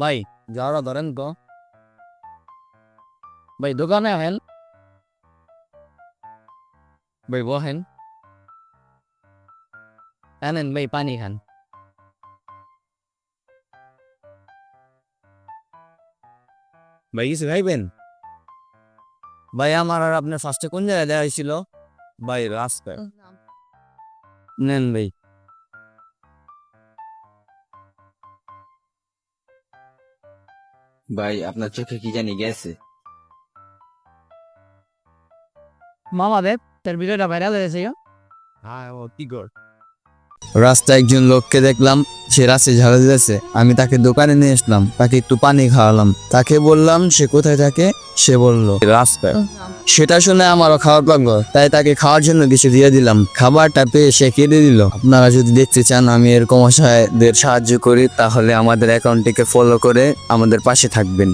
ভাই যাওয়ারা ধরেন তো ভাই, দোকানে আহেন ভাই, বহেন, আনেন ভাই পানি খান। ভাই কিছু খাইবেন? ভাই আমার আর আপনার ফার্স্টে কোন জায়গায় দেওয়া হয়েছিল? ভাই রাস্তায়। নেন ভাই। ভাই আপনার চোখে কি জানি গেছে। মামা দেব তার ভিডিওটা ভাইরাল হয়েছে। হ্যাঁ ও কি কর? রাস্তায় একজন লোককে দেখলাম, সে রাস্তায় ঝাড়ু দিতেছে। আমি তাকে দোকানে নিয়ে আসলাম, তাকে একটু পানি খাওয়ালাম। তাকে বললাম সে কোথায় থাকে, সে বলল রাস্তায়। সেটা শুনে আমারও খাওয়ার লাগলো, তাই তাকে খাওয়ার জন্য কিছু দিয়ে দিলাম। খাবারটা পেয়ে সে কেঁদে দিল। আপনারা যদি দেখতে চান আমি এরকম অসহায়দের সাহায্য করি, তাহলে আমাদের অ্যাকাউন্টটিকে ফলো করে আমাদের পাশে থাকবেন।